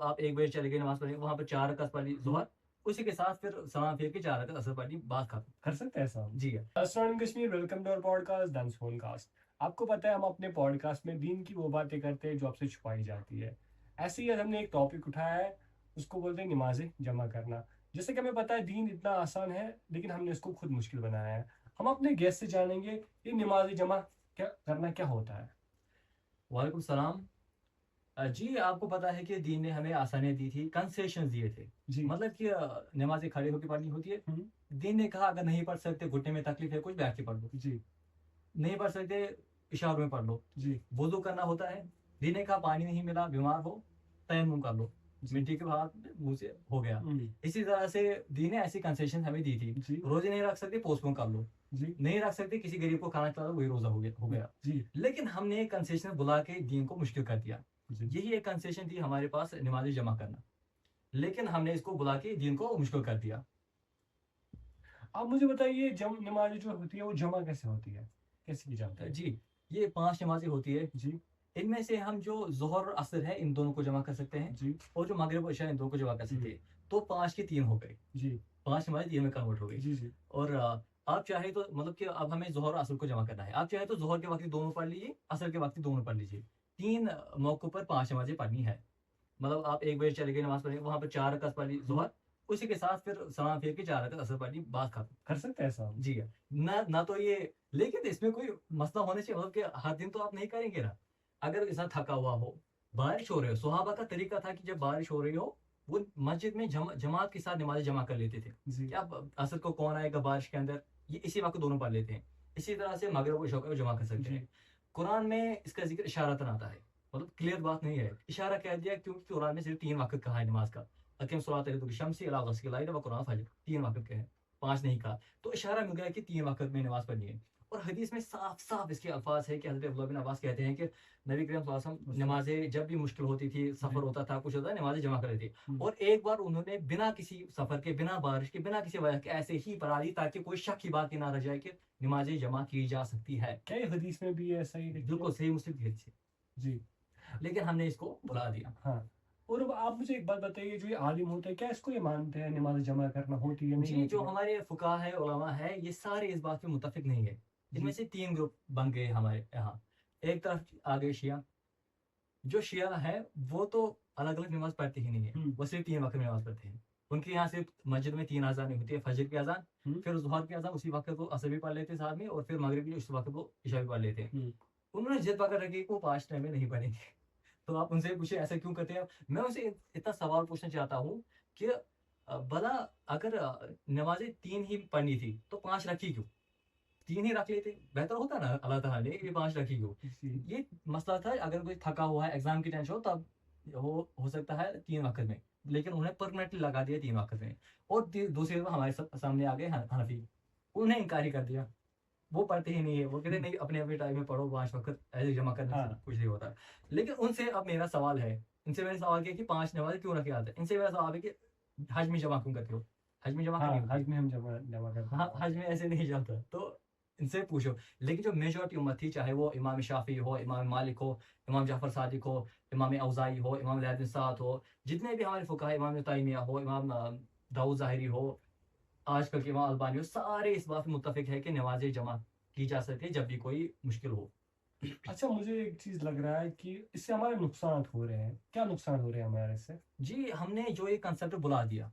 آپ 1 बजे चले गए नमाज पढ़ने, वहाँ पर 4 रकात पढ़ ली ज़ोहर, उसी के साथ फिर सलाम फेर के 4 रकात असर पढ़ ली, बात खत्म। कर सकते हैं ऐसा हम? जी अस्सलाम Kashmir, welcome to our podcast दंस फोनकास्ट। आपको पता है हम अपने पॉडकास्ट में दीन की वो बातें करते हैं जो आपसे छुपाई जाती है। ऐसे ही आज हमने एक टॉपिक उठाया है, उसको बोलते हैं नमाजें जमा करना। जैसे कि हमें पता है दीन इतना आसान है, लेकिन हमने इसको खुद मुश्किल बनाया है। हम अपने गेस्ट से जानेंगे ये नमाज जमा क्या करना क्या होता है। वालेकुम सलाम। जी, आपको पता है कि दीन ने हमें आसानियाँ दी थी, कंसेशंस दिए थे। जी। मतलब कि नमाज़ें खड़े होके पढ़नी होती है। हम्म, दीन ने कहा अगर नहीं पढ़ सकते, घुटने में तकलीफ है कुछ, बैठ के पढ़ लो। जी नहीं पढ़ सकते, इशारों में पढ़ लो। जी वुज़ू करना होता है, दीन ने कहा पानी नहीं मिला, बीमार हो, तयम्मुम कर लो, जी। मिट्टी के हाथ मुँह से हो गया। हम्म, इसी तरह से दीन ने ऐसी कंसेशन हमें दी थी। जी रोज़े नहीं रख सकते, पोस्टपोन कर लो। जी नहीं रख सकते, किसी गरीब को खाना खिला दो, वही रोज़ा हो गया। जी लेकिन हमने एक कंसेशन बुला के दीन को मुश्किल कर दिया। जी। यही एक कंसेशन थी हमारे पास, नमाज़ें जमा करना। लेकिन हमने इसको बुला के दीन को मुश्किल कर दिया। आप मुझे बताइए नमाज जो होती है वो जमा कैसे होती है, कैसे की जाती है? जी, ये 5 नमाज़ें होती है। जी इनमें से हम जो ज़ोहर और असर है, इन दोनों को जमा कर सकते हैं, जी और जो मगरिब और इशा, इन दोनों को जमा कर सकते हम्म, हैं। तो 5 की 3 हो गए। जी 5 नमाज़ें 3 में कन्वर्ट हो गई। जी जी और आप चाहे तो मतलब कि अब हमें ज़ोहर और असर को जमा करना है। आप चाहे तो ज़ोहर के वक़्त ही दोनों पढ़ लीजिए, असर के वक़्त ही दोनों पढ़ लीजिए। 3 मौकों पर 5 नमाज़ें पढ़नी है। मतलब आप 1 बजे चले गए नमाज़ पढ़ने, वहाँ पर 4 रकात पढ़ ली ज़ोहर, उसी के साथ फिर सलाम फेर के 4 रकात असर पढ़ ली, बात खत्म। कर सकते हैं ऐसा हम? जी हाँ। ना तो ये, लेकिन इसमें कोई मसला होना चाहिए, मतलब कि हर दिन तो आप नहीं करेंगे ना। अगर इंसान थका हुआ हो, बारिश हो रही हो, सहाबा का तरीका था कि जब बारिश हो रही हो, वो मस्जिद में जमात के साथ नमाज़ें जमा कर लेते थे। जी कि अब असर को कौन आएगा बारिश के अंदर, ये इसी वक्त दोनों पढ़ लेते हैं। इसी तरह से मगरिब और इशा को जमा कर सकते जी हैं। कुरान में इसका जिक्र इशारतन आता है, मतलब क्लियर बात नहीं है, इशारा कह दिया, क्योंकि कुरान में सिर्फ 3 वक्त कहा है नमाज का। अकीम सलात लिदुल शम्सी अला गस्क़िल लैल व कुरान फज्र, 3 वक्त कहे हैं, 5 नहीं कहा। तो इशारा मिल गया कि 3 वक्त में नमाज पढ़नी है। और हदीस में साफ साफ इसके अल्फाज है कि हज़रत अब्दुल्लाह बिन अब्बास कहते हैं कि नबी करीम सल्लल्लाहु अलैहि वसल्लम नमाजें जब भी मुश्किल होती थी, सफ़र होता था, कुछ होता था, नमाजें जमा कर लेते थे। हम्म, और एक बार उन्होंने बिना किसी सफ़र के, बिना बारिश के, बिना किसी वजह के ऐसे ही पढ़ा ली, ताकि कोई शक की बात ही ना रह जाए कि नमाजें जमा की जा सकती है। क्या ये हदीस में भी ऐसा ही लिखी है? बिल्कुल सही मुस्लिम की हदीस है। जी लेकिन हमने इसको भुला दिया। हाँ। और अब आप मुझे एक बात बताइए, जो ये आलिम होते हैं क्या इसको ये मानते हैं नमाज जमा करना होती है नहीं जी, होती जो है? हमारे फुकाहा है, उलमा है, ये सारे इस बात पे मुत्तफिक नहीं है। इनमें जी से 3 ग्रुप बन गए हमारे यहाँ। एक तरफ आ गए शिया। जो शिया है, वो तो अलग-अलग नमाज़ पढ़ते ही नहीं है। हम्म वो सिर्फ़ 3 वक़्त में नमाज़ पढ़ते हैं। उनके यहाँ सिर्फ़ मस्जिद में 3 अज़ानें होती है, फजर की अज़ान, हम्म फिर ज़ुहर की अज़ान, उसी वक़्त वो असर भी पढ़ लेते हैं साथ में, और फिर मगरिब की उस वक़्त वो इशा भी पढ़ लेते हैं। हम्म उन्होंने ज़िद पकड़ रखी है कि वो 5 टाइम में नहीं पढ़ेंगे। तो आप उनसे पूछिए ऐसा क्यों करते हैं? मैं उनसे इतना सवाल पूछना चाहता हूँ कि भला अगर नमाज़ें 3 ही पढ़नी थी, तो 5 रखी क्यों? 3 ही रख लेते, बेहतर होता ना, अल्लाह ताला ने ये 5 रखी क्यों? जी ये मसला था, अगर कोई थका हुआ है, एग्ज़ाम की टेंशन हो, तब हो सकता है 3 वक़्त में, लेकिन उन्हें परमानेंटली लगा दिया 3 वक़्त में। और दूसरी तरफ हमारे सामने आ गए हनफी, उन्हें इनकार ही कर दिया। वो पढ़ते ही नहीं है, वो कहते हैं हम्म, नहीं, अपने अपने टाइम में पढ़ो, 5 वक़्त ऐसे जमा करने से हाँ कुछ नहीं होता। लेकिन उनसे अब मेरा सवाल है, इनसे मैंने सवाल किया कि 5 नमाज़ें क्यों रखी जाती है? इनसे मेरा सवाल है कि हज में जमा क्यों करते हो? हज में जमा करनी हाँ, होती हज है। में हम जमा जमा करते हैं हाँ, नमाज। हज में ऐसे नहीं चलता। तो इनसे पूछो। लेकिन जो मेजॉरिटी उम्मत थी, चाहे वो इमाम शाफ़ी हो, इमाम मालिक हो, इमाम जाफ़र सादिक हो, इमाम औज़ाई हो, इमाम लैथ बिन सअद हो, जितने भी हमारे फुक़हा, इमाम इब्न तैमिया हो, इमाम दाऊद ज़ाहिरी हो, आजकल के इमाम अल्बानी हो, सारे इस बात पे मुत्तफ़िक है कि नमाज़ें जमा की जा सकती है जब भी कोई मुश्किल हो। अच्छा, मुझे एक चीज लग रहा है कि इससे हमारे नुकसान हो रहे हैं। क्या नुकसान हो रहे हैं हमारे इससे? जी, हमने जो ये कंसेप्ट बुला दिया।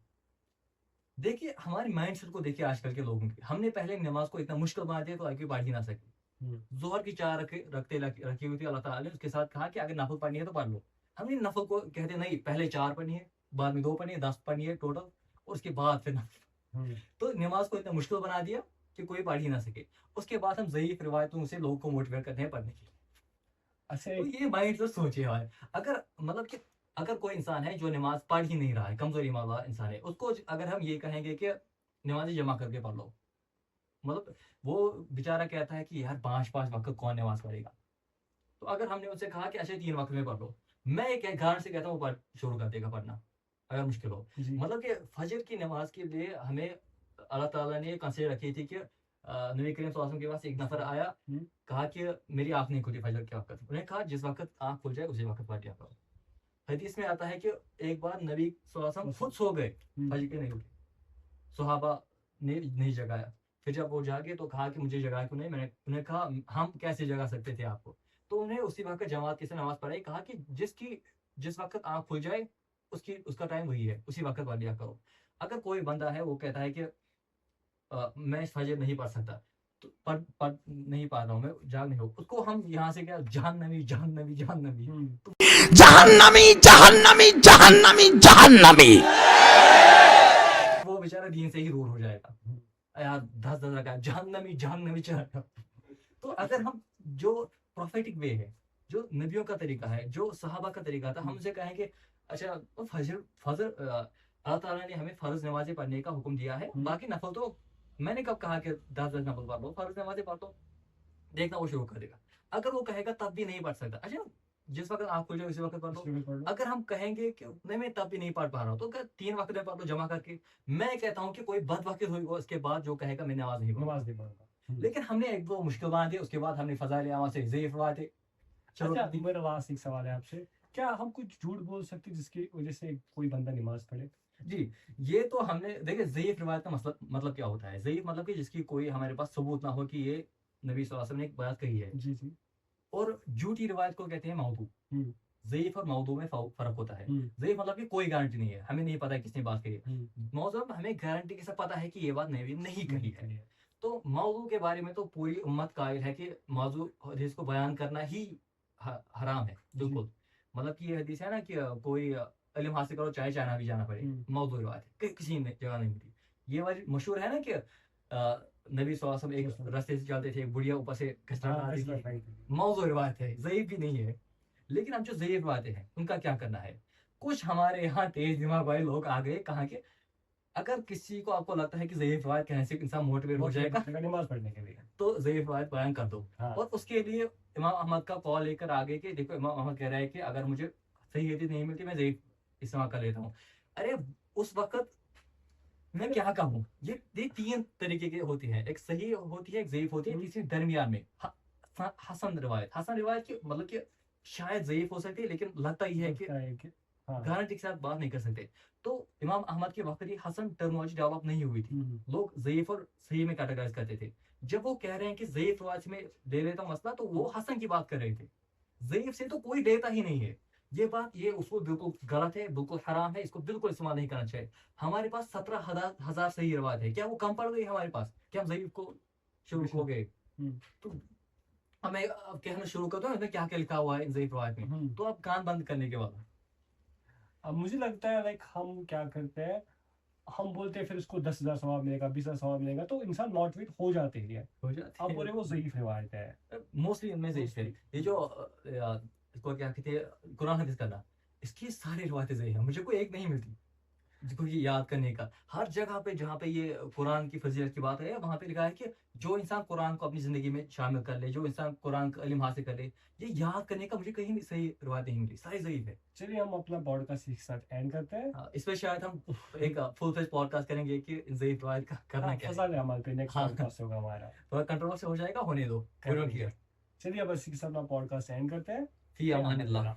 देखिए, हमारे माइंडसेट को देखिए आजकल के लोगों के। हमने पहले नमाज़ को इतना मुश्किल बना दिया तो आगे पढ़ ही ना सके। हम्म ज़ोहर की 4 रखी हुई थी, अल्लाह ताला ने उसके साथ कहा कि अगर नफ़ल पढ़नी है तो पढ़ लो। हमने नफ़ल को कहते नहीं, पहले 4 पढ़नी है, बाद में 2 पढ़नी है, 10 पढ़नी है टोटल, और उसके बाद फिर नफ़ल। हम्म तो नमाज़ को इतना मुश्किल बना दिया कि कोई पढ़ ही ना सके। उसके बाद हम ज़ईफ़ रिवायतों से लोगों को मोटिवेट करते हैं पढ़ने के लिए। अच्छा तो ये माइंड से सोचिए भाई, अगर मतलब कि अगर कोई इंसान है जो नमाज़ पढ़ ही नहीं रहा है, कमज़ोर ईमान वाला इंसान है, उसको अगर हम ये कहेंगे कि नमाज़ें जमा करके पढ़ लो, मतलब वो बेचारा कहता है कि यार 5-5 वक़्त कौन नमाज़ पढ़ेगा? तो अगर हमने उनसे कहा कि अच्छा 3 वक़्त में पढ़ लो, मैं एक गारंटी से कहता हूँ वो पढ़ शुरू कर देगा पढ़ना, अगर मुश्किल हो। जी मतलब कि फजर की नमाज़ के लिए हमें अल्लाह ताला ने कंसीडर रखी थी कि नबी करीम सल्लल्लाहु अलैहि वसल्लम के पास एक नफ़र आया, कहा कि मेरी आँख नहीं खुली फजर के वक़्त। उन्होंने कहा जिस वक़्त आँख खुल जाए उसी वक़्त पढ़ लिया करो। حدیث میں آتا ہے کہ ایک بار نبی صلی اللہ علیہ وسلم خود سو گئے، فجر کے نہیں اٹھے، صحابہ نے نہیں جگایا. پھر جب وہ جاگے تو کہا کہ مجھے جگایا کیوں نہیں. میں نے انہیں کہا ہم کیسے جگا سکتے تھے آپ کو. تو انہیں اسی وقت جماعت کے ساتھ نماز پڑھائی. کہا کہ جس وقت آنکھ کھل جائے اس کا ٹائم وہی ہے، اسی وقت پڑھ لیا کرو. اگر کوئی بندہ ہے وہ کہتا ہے کہ میں فجر نہیں پڑھ سکتا، تو پڑھ نہیں پا رہا ہوں، میں جاگ نہیں ہوں، اس کو ہم یہاں سے کیا جہنمی جہنمی جہنمی جہنمی جہنمی جہنمی جہنمی وہ بیچارہ دین سے ہی دور ہو جائے گا. یار 10 رکھا جہنمی جہنمی چڑھا. تو اگر ہم جو پروفیٹک وے ہے، جو نبیوں کا طریقہ ہے، جو صحابہ کا طریقہ تھا، ہم سے کہیں کہ اچھا فجر اللہ تعالیٰ نے ہمیں فرض نمازیں پڑھنے کا حکم دیا ہے، باقی نفل تو میں نے کب کہا کہ 10 نفل پڑھ لو، فرض نمازیں پڑھ لو. دیکھنا وہ شروع کر دے گا. اگر وہ کہے گا تب بھی نہیں پڑھ سکتا، اچھا جس وقت آپ کھل جائے اسی وقت پڑھ لو. اگر ہم کہیں گے کہ نہیں میں تب بھی نہیں پڑھ پا رہا ہوں، تو 3 وقت میں پڑھ لو جمع کر کے. میں کہتا ہوں کہ کوئی بد وقت ہوئی اس کے بعد جو کہے گا میں نماز نہیں پڑھوں گا. لیکن ہم نے ایک دو مشکل باندھے، اس کے بعد ہم نے فضائل اعمال سے ضعیف روایتیں. اچھا میرا لاسٹ ایک سوال ہے آپ سے، کیا ہم کچھ جھوٹ بول سکتے جس کی وجہ سے کوئی بندہ نماز پڑھے؟ جی یہ تو ہم نے دیکھیں ضعیف روایت کا مطلب کیا ہوتا ہے. ضعیف مطلب کہ جس کی کوئی ہمارے پاس ثبوت نہ ہو کہ یہ نبی صلی اللہ علیہ وسلم نے ایک بات کہی ہے. جی جی. اور جھوٹی روایت کو کہتے ہیں موضوع. ضعیف اور موضوع میں فرق ہوتا ہے. ضعیف مطلب کہ کوئی گارنٹی نہیں ہے، ہمیں نہیں پتا کس نے بات کہی ہے. موضوع ہمیں گارنٹی کے ساتھ پتا ہے کہ یہ بات نبی نہیں کہی ہے. تو موضوع کے بارے میں تو پوری امت قائل ہے کہ موضوع حدیث کو بیان کرنا ہی حرام ہے. بالکل مطلب کہ یہ حدیث ہے نا کہ کوئی علم حاصل کرو چاہے چائنا بھی جانا پڑے. موضوع روایت ہے، کسی نے جگہ نہیں ملتی. یہ مشہور ہے نا کہ نبی صلی اللہ علیہ وسلم ایک راستے سے چلتے تھے، ایک بڑھیا اوپر سے موضوع روایت ہے، ضعیف بھی نہیں ہے. لیکن اب جو ضعیف روایتیں ہیں ان کا کیا کرنا ہے؟ کچھ ہمارے یہاں تیز دماغ والے لوگ آ گئے، کہاں کہ اگر کسی کو آپ کو لگتا ہے کہ ضعیف روایت کہنے سے انسان موٹیویٹ ہو جائے گا نماز پڑھنے کے لیے، تو ضعیف روایت بیان کر دو. اور اس کے لیے امام احمد کا کال لے کر آگے کہ دیکھو امام احمد کہہ رہا ہے کہ اگر مجھے صحیح حدیث نہیں ملتی میں ضعیف استعمال کر لیتا ہوں. ارے اس وقت میں کیا کہوں؟ یہ 3 طریقے کی ہوتی ہیں، ایک صحیح ہوتی ہے، ایک ضعیف ہوتی ہے، تیسری درمیان میں حسن روایت. حسن روایت کی مطلب کہ شاید ضعیف ہو سکتی ہے لیکن لگتا ہی ہے کہ گارنٹی کے ساتھ بات نہیں کر سکتے. تو امام احمد کے وقت یہ حسن ٹرمنالوجی ڈیولپ نہیں ہوئی تھی. لوگ ضعیف اور صحیح میں کیٹیگرائز کرتے تھے. جب وہ کہہ رہے ہیں کہ ضعیف روایت میں لے لیتا ہوں مسئلہ، تو وہ حسن کی بات کر رہے تھے. ضعیف سے تو کوئی لیتا ہی نہیں ہے. یہ بات یہ اصول بالکل غلط ہے، بالکل حرام ہے، اس کو بالکل استعمال نہیں کرنا چاہیے. ہمارے پاس 17,000 صحیح روایت ہے، کیا وہ کم پڑ گئی ہمارے پاس؟ کیا ہم ضعیف کو شروع ہو گئے؟ تو ہمیں کہنا شروع کر دو اس میں کیا کیا لکھا ہوا ہے ضعیف روایت میں، تو آپ کان بند کرنے کے بعد. اب مجھے لگتا ہے لائک ہم کیا کرتے ہیں، ہم بولتے ہیں پھر اس کو 10,000 ثواب ملے گا، 20,000 ثواب ملے گا، تو انسان موٹیویٹ ہو جاتے ہیں. اب بولے وہ ضعیف روایت ہے، موسٹلی ان میں ضعیف ہے. یہ جو اس کو کیا کہتے ہیں قرآن حدیث کرنا، اس کی ساری روایتیں ضعیف ہیں. مجھے کوئی ایک نہیں ملتی جس کو یہ یاد کرنے کا. ہر جگہ پہ جہاں پہ یہ قرآن کی فضیلت کی بات ہے وہاں پہ لکھا ہے کہ جو انسان قرآن کو اپنی زندگی میں شامل کر لے، جو انسان قرآن کا علم حاصل کر لے، یہ یاد کرنے کا مجھے کہیں بھی صحیح روایت نہیں ملی، ساری ضعیف ہے. چلیے ہم اپنا پوڈ کاسٹ کے ساتھ اینڈ کرتے ہیں. اس پہ شاید ہم ایک فل فیج پوڈ کاسٹ کریں گے کہ ضعیف روایت کا کرنا کیا ہے. فضائل اعمال پہ نیکسٹ پوڈ کاسٹ ہوگا ہمارا. تھوڑا کنٹروورسی ہو جائے گا، ہونے دو. چلیے اب اسی کے ساتھ اپنا پوڈ کاسٹ اینڈ کرتے ہیں. فی امان اللہ.